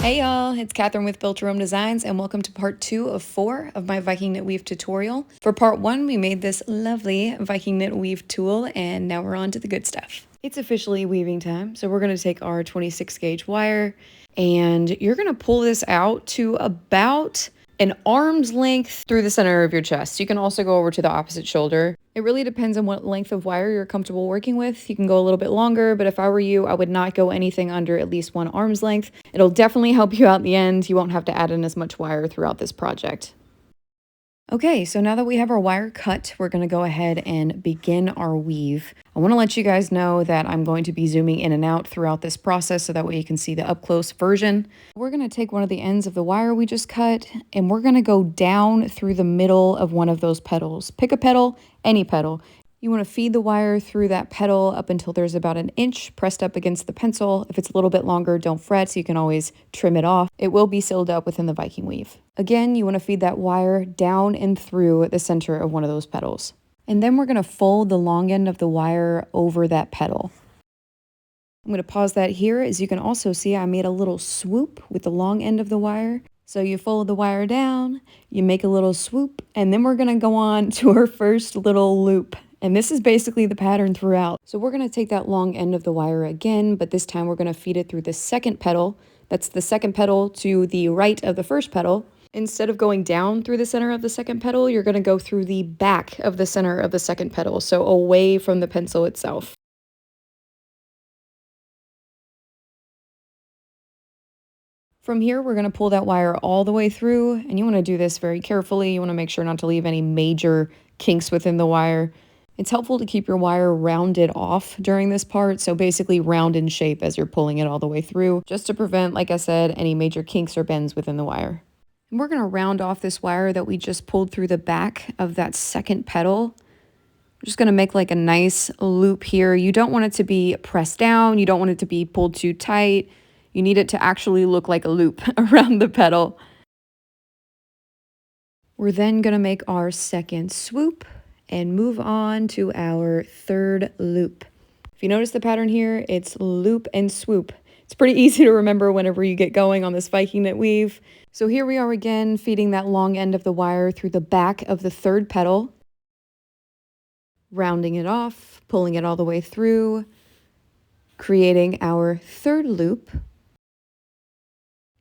Hey y'all, it's Catherine with Built Your Own Designs, and welcome to part 2 of 4 of my Viking knit weave tutorial. For part 1, we made this lovely Viking knit weave tool, and now we're on to the good stuff. It's officially weaving time, so we're going to take our 26 gauge wire, and you're going to pull this out to about an arm's length through the center of your chest. You can also go over to the opposite shoulder. It really depends on what length of wire you're comfortable working with. You can go a little bit longer, but if I were you, I would not go anything under at least 1 arm's length. It'll definitely help you out in the end. You won't have to add in as much wire throughout this project. Okay, so now that we have our wire cut, we're going to go ahead and begin our weave. I want to let you guys know that I'm going to be zooming in and out throughout this process so that way you can see the up-close version. We're going to take one of the ends of the wire we just cut, and we're going to go down through the middle of one of those petals. Pick a petal, any petal. You want to feed the wire through that petal up until there's about an inch pressed up against the pencil. If it's a little bit longer, don't fret, so you can always trim it off. It will be sealed up within the Viking weave. Again, you want to feed that wire down and through the center of one of those petals. And then we're going to fold the long end of the wire over that petal. I'm going to pause that here. As you can also see, I made a little swoop with the long end of the wire. So you fold the wire down, you make a little swoop, and then we're going to go on to our first little loop. And this is basically the pattern throughout. So we're going to take that long end of the wire again, but this time we're going to feed it through the second petal. That's the second petal to the right of the first petal. Instead of going down through the center of the second petal, you're going to go through the back of the center of the second petal, so away from the pencil itself. From here, we're going to pull that wire all the way through, and you want to do this very carefully. You want to make sure not to leave any major kinks within the wire. It's helpful to keep your wire rounded off during this part, so basically round in shape as you're pulling it all the way through, just to prevent, like I said, any major kinks or bends within the wire. And we're going to round off this wire that we just pulled through the back of that second petal. We're just going to make like a nice loop here. You don't want it to be pressed down. You don't want it to be pulled too tight. You need it to actually look like a loop around the petal. We're then going to make our second swoop and move on to our third loop. If you notice the pattern here, it's loop and swoop. It's pretty easy to remember whenever you get going on this Viking knit weave. So here we are again, feeding that long end of the wire through the back of the third petal, rounding it off, pulling it all the way through, creating our third loop.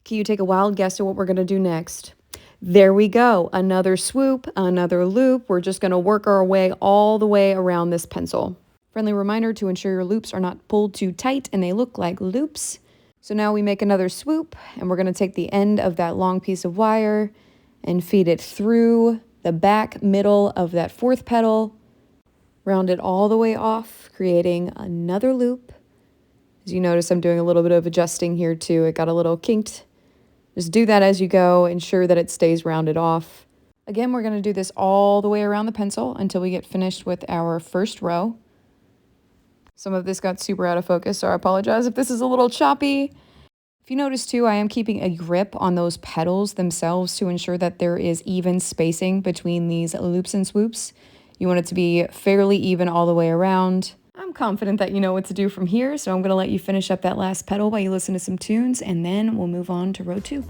Can you take a wild guess at what we're going to do next? There we go. Another swoop, another loop. We're just going to work our way all the way around this pencil. Friendly reminder to ensure your loops are not pulled too tight and they look like loops. So now we make another swoop, and we're going to take the end of that long piece of wire and feed it through the back middle of that fourth petal. Round it all the way off, creating another loop. As you notice, I'm doing a little bit of adjusting here too. It got a little kinked. Just do that as you go, ensure that it stays rounded off. Again, we're going to do this all the way around the pencil until we get finished with our first row. Some of this got super out of focus, so I apologize if this is a little choppy. If you notice too, I am keeping a grip on those petals themselves to ensure that there is even spacing between these loops and swoops. You want it to be fairly even all the way around. I'm confident that you know what to do from here, so I'm going to let you finish up that last petal while you listen to some tunes, and then we'll move on to row 2.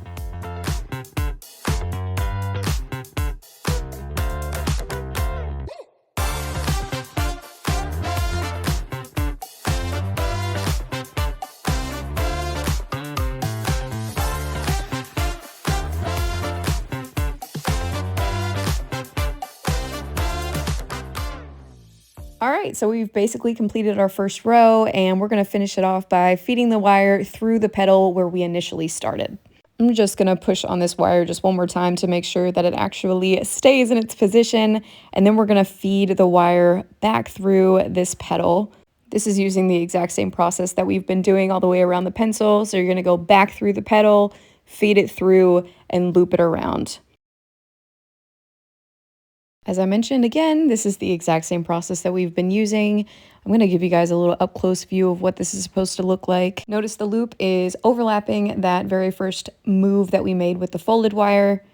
All right, so we've basically completed our first row, and we're going to finish it off by feeding the wire through the petal where we initially started. I'm just going to push on this wire just one more time to make sure that it actually stays in its position, and then we're going to feed the wire back through this petal. This is using the exact same process that we've been doing all the way around the pencil, so you're going to go back through the petal, feed it through, and loop it around. As I mentioned, again, this is the exact same process that we've been using. I'm going to give you guys a little up-close view of what this is supposed to look like. Notice the loop is overlapping that very first move that we made with the folded wire.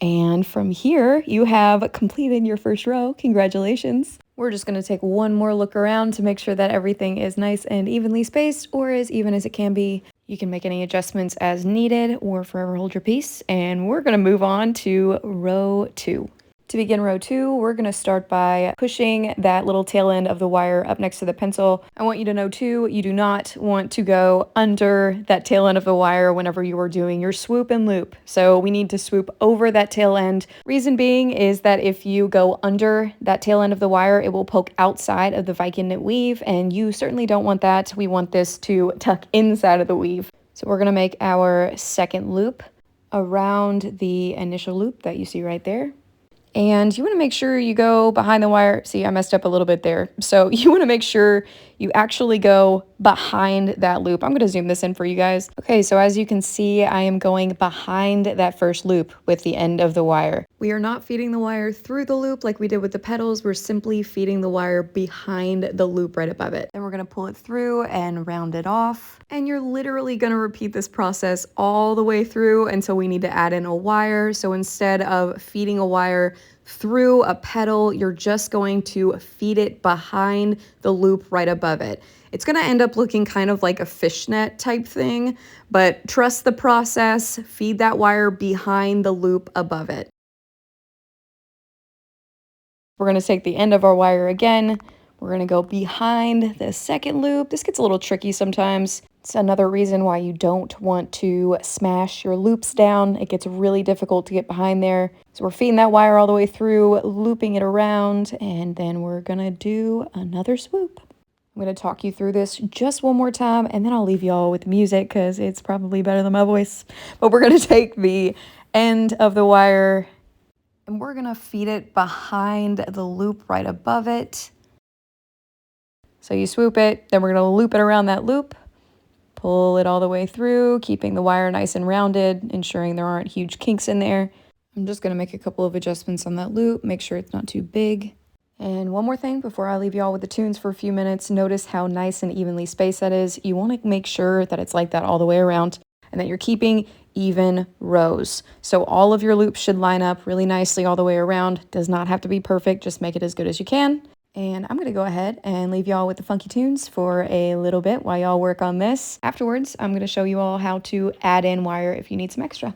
And from here, you have completed your first row. Congratulations. We're just going to take one more look around to make sure that everything is nice and evenly spaced, or as even as it can be. You can make any adjustments as needed or forever hold your peace. And we're gonna move on to row 2. To begin row 2, we're going to start by pushing that little tail end of the wire up next to the pencil. I want you to know too, you do not want to go under that tail end of the wire whenever you are doing your swoop and loop. So we need to swoop over that tail end. Reason being is that if you go under that tail end of the wire, it will poke outside of the Viking knit weave, and you certainly don't want that. We want this to tuck inside of the weave. So we're going to make our second loop around the initial loop that you see right there. And you want to make sure you go behind the wire. See, I messed up a little bit there. So you want to make sure you actually go behind that loop. I'm going to zoom this in for you guys. Okay, so as you can see, I am going behind that first loop with the end of the wire. We are not feeding the wire through the loop like we did with the petals. We're simply feeding the wire behind the loop right above it. Then we're going to pull it through and round it off. And you're literally going to repeat this process all the way through until we need to add in a wire. So instead of feeding a wire through a petal, you're just going to feed it behind the loop right above it. It's going to end up looking kind of like a fishnet type thing, but trust the process. Feed that wire behind the loop above it. We're going to take the end of our wire again. We're going to go behind the second loop. This gets a little tricky sometimes. It's another reason why you don't want to smash your loops down. It gets really difficult to get behind there. So we're feeding that wire all the way through, looping it around, and then we're going to do another swoop. I'm going to talk you through this just one more time, and then I'll leave y'all with the music because it's probably better than my voice. But we're going to take the end of the wire and we're going to feed it behind the loop right above it. So you swoop it, then we're going to loop it around that loop, pull it all the way through, keeping the wire nice and rounded, ensuring there aren't huge kinks in there. I'm just going to make a couple of adjustments on that loop, make sure it's not too big. And one more thing before I leave y'all with the tunes for a few minutes, notice how nice and evenly spaced that is. You want to make sure that it's like that all the way around and that you're keeping even rows. So all of your loops should line up really nicely all the way around. Does not have to be perfect, just make it as good as you can. And I'm going to go ahead and leave y'all with the funky tunes for a little bit while y'all work on this. Afterwards, I'm going to show you all how to add in wire if you need some extra.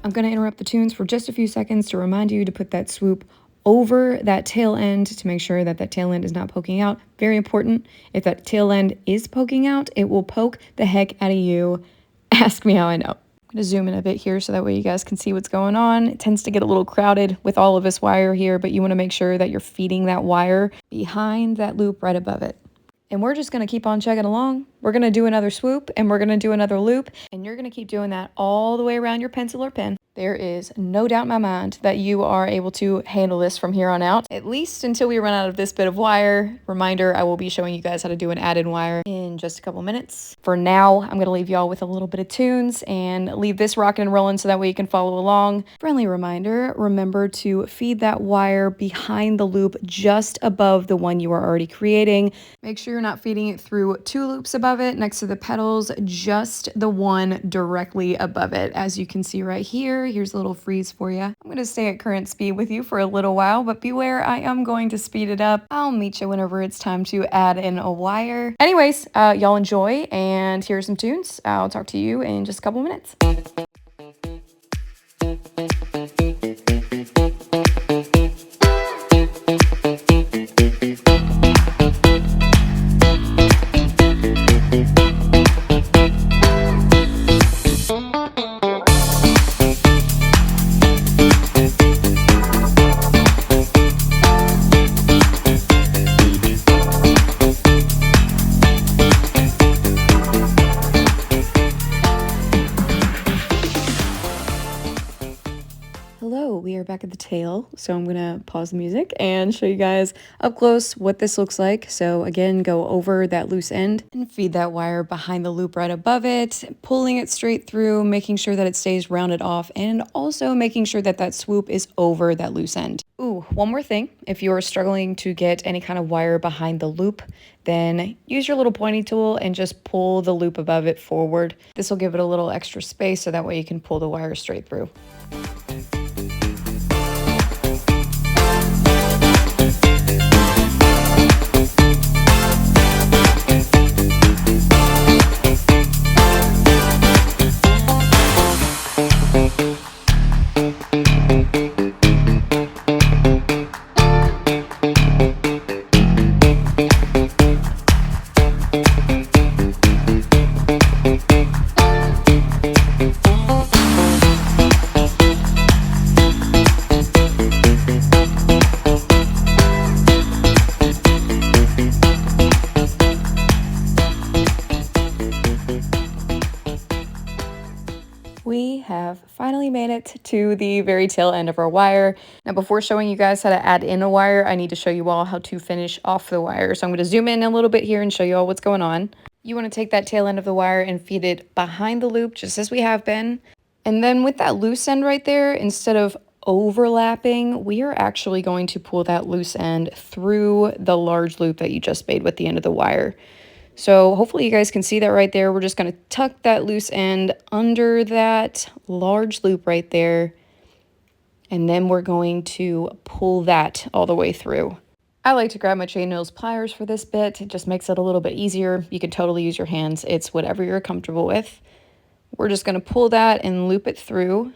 I'm going to interrupt the tunes for just a few seconds to remind you to put that swoop over that tail end to make sure that that tail end is not poking out. Very important. If that tail end is poking out, it will poke the heck out of you. Ask me how I know. I'm going to zoom in a bit here so that way you guys can see what's going on. It tends to get a little crowded with all of this wire here, but you want to make sure that you're feeding that wire behind that loop right above it. And we're just going to keep on chugging along. We're going to do another swoop and we're going to do another loop. And you're going to keep doing that all the way around your pencil or pen. There is no doubt in my mind that you are able to handle this from here on out, at least until we run out of this bit of wire. Reminder, I will be showing you guys how to do an added wire in just a couple minutes. For now, I'm going to leave y'all with a little bit of tunes and leave this rocking and rolling so that way you can follow along. Friendly reminder, remember to feed that wire behind the loop just above the one you are already creating. Make sure you're not feeding it through two loops above it next to the petals, just the one directly above it. As you can see right here, here's a little freeze for you. I'm going to stay at current speed with you for a little while, but beware, I am going to speed it up. I'll meet you whenever it's time to add in a wire. Anyways, y'all enjoy, and here's some tunes. I'll talk to you in just a couple minutes. tail. So I'm gonna pause the music and show you guys up close what this looks like. So again, go over that loose end and feed that wire behind the loop right above it, pulling it straight through, making sure that it stays rounded off, and also making sure that that swoop is over that loose end. Ooh, one more thing. If you're struggling to get any kind of wire behind the loop, then use your little pointy tool and just pull the loop above it forward. This will give it a little extra space so that way you can pull the wire straight through. We have finally made it to the very tail end of our wire. Now, before showing you guys how to add in a wire, I need to show you all how to finish off the wire. So I'm going to zoom in a little bit here and show you all what's going on. You want to take that tail end of the wire and feed it behind the loop, just as we have been. And then with that loose end right there, instead of overlapping, we are actually going to pull that loose end through the large loop that you just made with the end of the wire. So hopefully you guys can see that right there. We're just going to tuck that loose end under that large loop right there. And then we're going to pull that all the way through. I like to grab my chain nose pliers for this bit. It just makes it a little bit easier. You can totally use your hands. It's whatever you're comfortable with. We're just going to pull that and loop it through.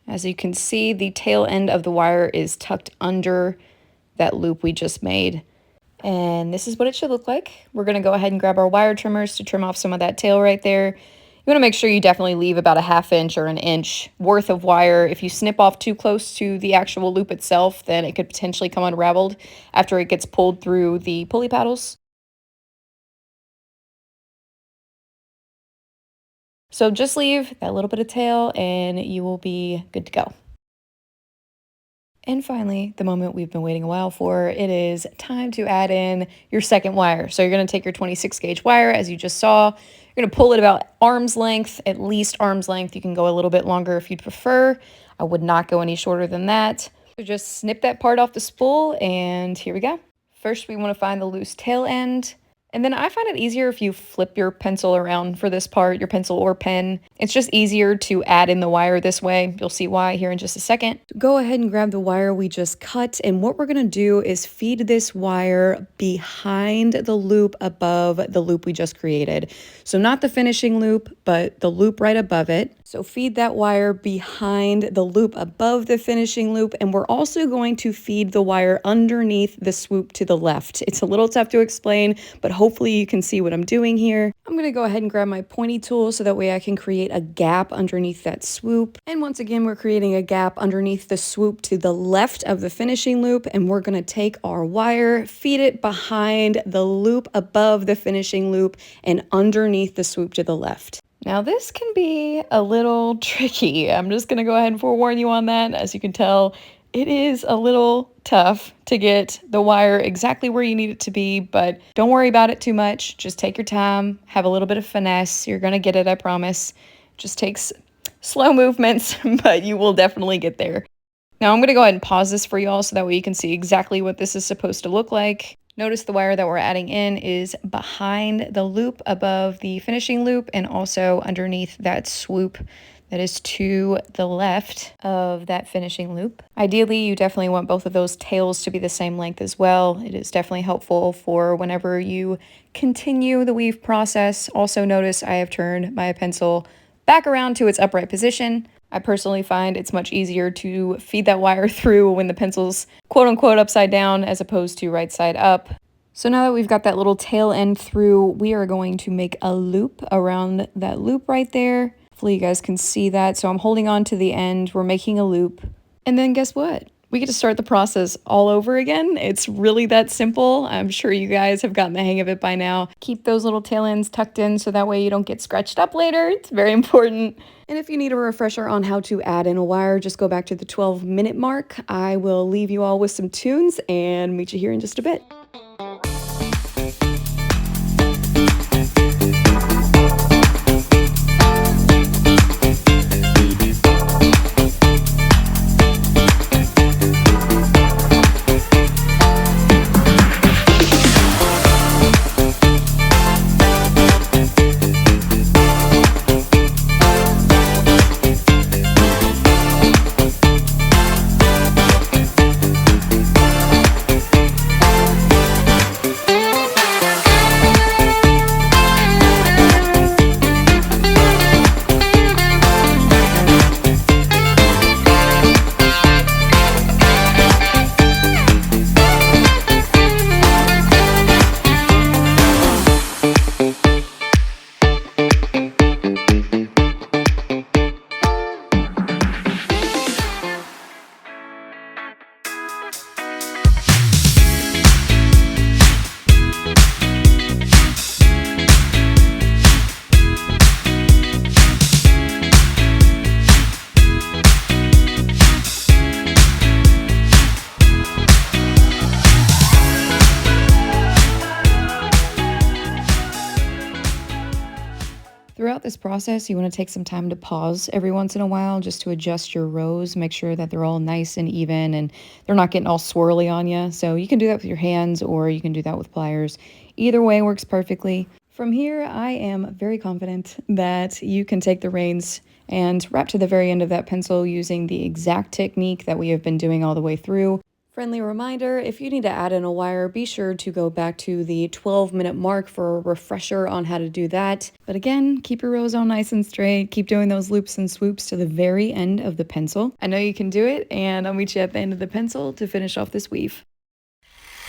As you can see, the tail end of the wire is tucked under that loop we just made. And this is what it should look like. We're going to go ahead and grab our wire trimmers to trim off some of that tail right there. You want to make sure you definitely leave about a ½ inch or an inch worth of wire. If you snip off too close to the actual loop itself, then it could potentially come unraveled after it gets pulled through the pulley paddles. So just leave that little bit of tail and you will be good to go. And finally, the moment we've been waiting a while for, it is time to add in your second wire. So you're going to take your 26 gauge wire, as you just saw. You're going to pull it about arm's length, at least arm's length. You can go a little bit longer if you'd prefer. I would not go any shorter than that. So just snip that part off the spool, and here we go. First, we want to find the loose tail end. And then I find it easier if you flip your pencil around for this part, your pencil or pen. It's just easier to add in the wire this way. You'll see why here in just a second. Go ahead and grab the wire we just cut, and what we're gonna do is feed this wire behind the loop above the loop we just created. So not the finishing loop, but the loop right above it. So feed that wire behind the loop above the finishing loop, and we're also going to feed the wire underneath the swoop to the left. It's a little tough to explain, but hopefully you can see what I'm doing here. I'm going to go ahead and grab my pointy tool so that way I can create a gap underneath that swoop. And once again, we're creating a gap underneath the swoop to the left of the finishing loop, and we're going to take our wire, feed it behind the loop above the finishing loop and underneath the swoop to the left. Now this can be a little tricky. I'm just going to go ahead and forewarn you on that. As you can tell, it is a little tough to get the wire exactly where you need it to be, but don't worry about it too much. Just take your time, have a little bit of finesse. You're going to get it, I promise. Just takes slow movements, but you will definitely get there. Now I'm going to go ahead and pause this for y'all so that way you can see exactly what this is supposed to look like. Notice the wire that we're adding in is behind the loop above the finishing loop and also underneath that swoop that is to the left of that finishing loop. Ideally, you definitely want both of those tails to be the same length as well. It is definitely helpful for whenever you continue the weave process. Also notice I have turned my pencil back around to its upright position. I personally find it's much easier to feed that wire through when the pencil's quote unquote upside down as opposed to right side up. So now that we've got that little tail end through, we are going to make a loop around that loop right there. Hopefully you guys can see that. So I'm holding on to the end, we're making a loop. And then guess what? we get to start the process all over again. It's really that simple. I'm sure you guys have gotten the hang of it by now. Keep those little tail ends tucked in so that way you don't get scratched up later. It's very important. And if you need a refresher on how to add in a wire, just go back to the 12-minute mark. I will leave you all with some tunes and meet you here in just a bit. Throughout this process, you want to take some time to pause every once in a while just to adjust your rows, make sure that they're all nice and even and they're not getting all swirly on you. So you can do that with your hands or you can do that with pliers. Either way works perfectly. From here, I am very confident that you can take the reins and wrap to the very end of that pencil using the exact technique that we have been doing all the way through. Friendly reminder, if you need to add in a wire, be sure to go back to the 12-minute mark for a refresher on how to do that. But again, keep your rows all nice and straight. Keep doing those loops and swoops to the very end of the pencil. I know you can do it, and I'll meet you at the end of the pencil to finish off this weave.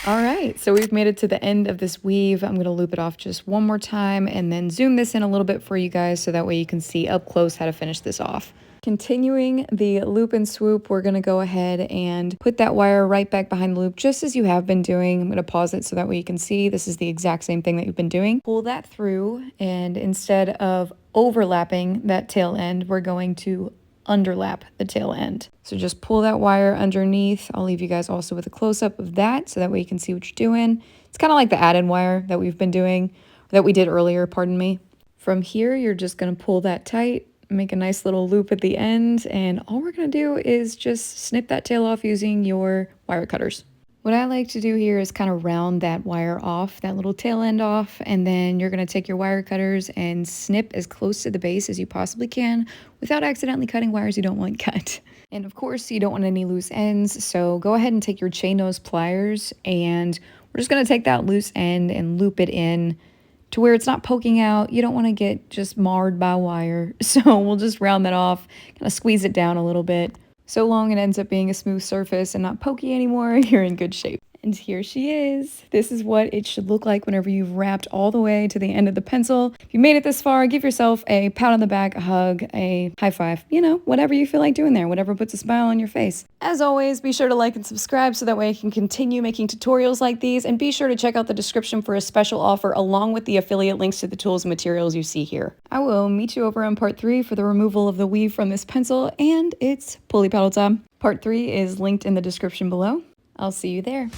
All right, so we've made it to the end of this weave. I'm gonna loop it off just one more time and then zoom this in a little bit for you guys so that way you can see up close how to finish this off. Continuing the loop and swoop, we're gonna go ahead and put that wire right back behind the loop just as you have been doing. I'm gonna pause it so that way you can see this is the exact same thing that you've been doing. Pull that through, and instead of overlapping that tail end, we're going to underlap the tail end. So just pull that wire underneath. I'll leave you guys also with a close-up of that so that way you can see what you're doing. It's kind of like the add-in wire that we've been doing, that we did earlier, pardon me. From here, you're just gonna pull that tight, make a nice little loop at the end, and all we're gonna do is just snip that tail off using your wire cutters. What I like to do here is kind of round that wire off, that little tail end off, and then you're gonna take your wire cutters and snip as close to the base as you possibly can without accidentally cutting wires you don't want cut. And of course, you don't want any loose ends, so go ahead and take your chain nose pliers, and we're just gonna take that loose end and loop it in to where it's not poking out. You don't want to get just marred by wire, so we'll just round that off, kind of squeeze it down a little bit. So long it ends up being a smooth surface and not pokey anymore, you're in good shape. And here she is. This is what it should look like whenever you've wrapped all the way to the end of the pencil. If you made it this far, give yourself a pat on the back, a hug, a high five, you know, whatever you feel like doing there, whatever puts a smile on your face. As always, be sure to like and subscribe so that way I can continue making tutorials like these, and be sure to check out the description for a special offer along with the affiliate links to the tools and materials you see here. I will meet you over on part 3 for the removal of the weave from this pencil, and it's pulley paddle time. Part 3 is linked in the description below. I'll see you there.